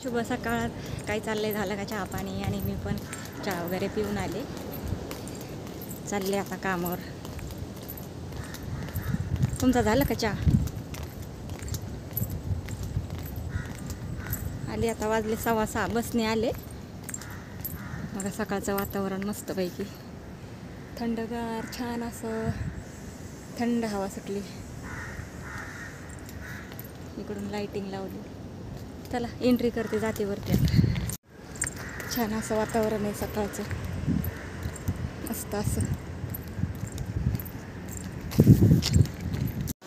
शुभ सकाळ. काही चाललंय, झालं का चहा पाणी? आणि मी पण चहा वगैरे पिऊन आले, चालले आता कामावर. तुमचा झालं का चहा? आले आता, वाजले 6:15. बसने आले. मग सकाळचं वातावरण मस्तपैकी थंडगार, छान असं थंड हवा सुटली. इकडून लाइटिंग लावली. चला एंट्री करते, जाते वरती. छान असं वातावरण आहे सकाळचं, मस्त असं.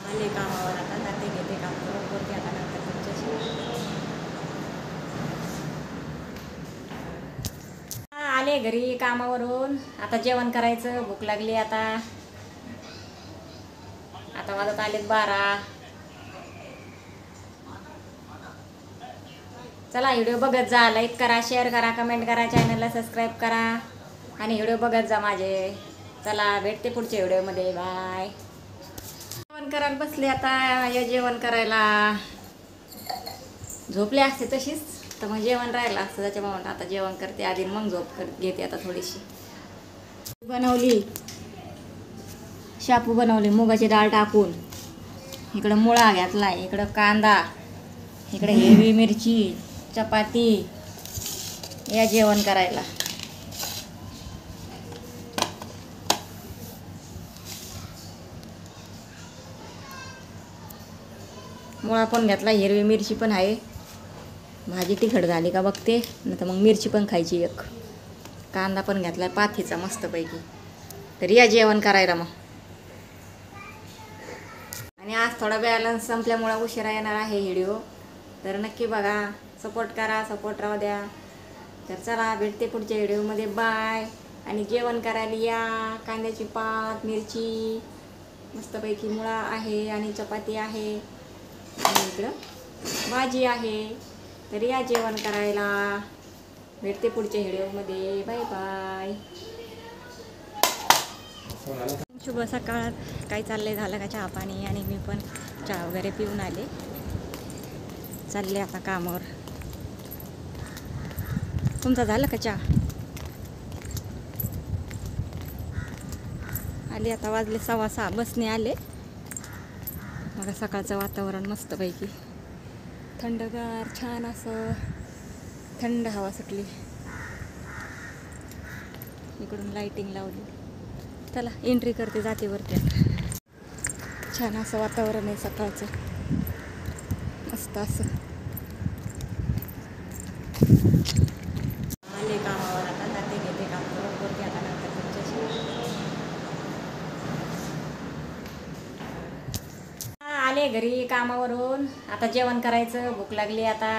आले कामावर, आता जाते, घेते काम करून, बोलते आता नंतर तुमच्याशी. आले घरी कामावरून, आता जेवण करायचं. भूक लागली आता. आता वाजत आलेत 12. चला व्हिडिओ बघत जा, लाईक करा, शेअर करा, कमेंट करा, चॅनलला सबस्क्राईब करा आणि व्हिडिओ बघत जा माझे. चला भेटते पुढच्या व्हिडिओमध्ये. बाय. जेवण करायला बसले आता. या जेवण करायला झोपले असते तशीच, तर मग जेवण राहिलं असतं, त्याच्यामुळे आता जेवण करते आधी, मग झोप घेते आता थोडीशी. बनवली शापू, बनवली मुगाची डाळ टाकून. इकडं मुळा घातला, इकडं कांदा, इकडे हिरवी मिरची, चपाती. या जेवण करायला. मुळा पण घातला, हिरवी मिरची पण आहे. भाजी तिखट झाली का बघते, नाही तर मग मिरची पण खायची एक. कांदा पण घातला पाथीचा मस्तपैकी. तर या जेवण करायला मग. आणि आज थोडा बॅलन्स संपल्यामुळं उशिरा येणार आहे व्हिडिओ, तर नक्की बघा. सपोर्ट करा, सपोर्ट राहू द्या. तर चला भेटते पुढच्या व्हिडिओमध्ये. बाय. आणि जेवण करायला या. कांद्याची पात, मिरची, मस्तपैकी मुळा आहे आणि चपाती आहे आणि इकडं भाजी आहे. तर या जेवण करायला. भेटते पुढच्या व्हिडिओमध्ये. Bye bye. शुभ सकाळ. काही चाललंय, झालं का चहा पाणी? आणि मी पण चहा वगैरे पिऊन आले, चालले आता कामावर. तुमचा झालं का चहा? आले आता, वाजले 6:15. बसने आले. मग सकाळचं वातावरण मस्तपैकी थंडगार, छान असं थंड हवा सुटली. इकडून लाइटिंग लावली. चला एंट्री करते, जाते वरती. छान असं वातावरण आहे सकाळचं, मस्त असं. आले कामावर, आता जाते, घेते काम करून, बोलते आता नंतर तुमच्याशी. आले घरी कामावरून, आता जेवण करायचं. भूक लागली आता.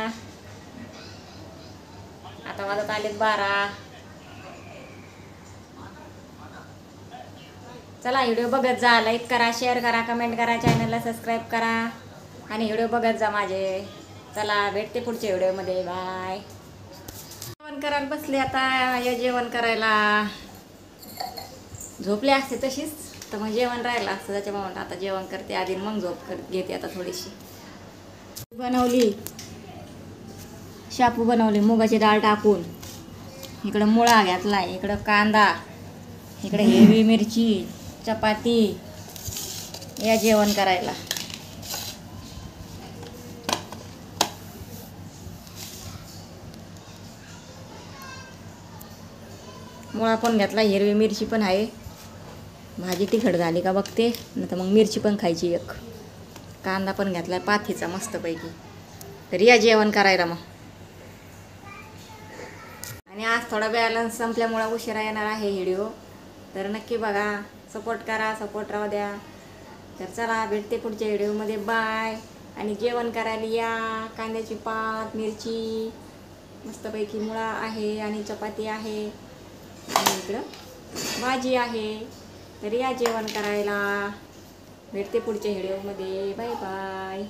आता वाजत आलेत 12. चला व्हिडिओ बघत जा, लाईक करा, शेअर करा, कमेंट करा, चॅनलला सबस्क्राईब करा आणि व्हिडिओ बघत जा माझे. चला भेटते पुढच्या व्हिडिओमध्ये. बाय. जेवण करायला बसले आता. या जेवण करायला झोपले असते तशीच, तर मग जेवण राहिलं असतं, त्याच्यामुळे आता जेवण करते आधी, मग झोप घेते आता थोडीशी. बनवली शापू, बनवली मुगाची डाळ टाकून. इकडं मुळा घातला, इकडं कांदा, इकडे हिरवी मिरची, चपाती. या जेवण करायला. मुळा पण घातला, हिरवी मिरची पण आहे. भाजी तिखट झाली का बघते, नाही तर मग मिरची पण खायची एक. कांदा पण घातला पाथीचा मस्तपैकी. तर या जेवण करायला मग. आणि आज थोडा बॅलन्स संपल्यामुळं उशिरा येणार आहे व्हिडिओ, तर नक्की बघा. सपोर्ट करा, सपोर्ट राहू द्या. तर चला भेटते पुढच्या व्हिडिओमध्ये. बाय. आणि जेवण करायला या. कांद्याची पात, मिरची, मस्तपैकी मुळा आहे आणि चपाती आहे आणि इकडं भाजी आहे. तर या जेवण करायला. भेटते पुढच्या व्हिडिओमध्ये. Bye bye.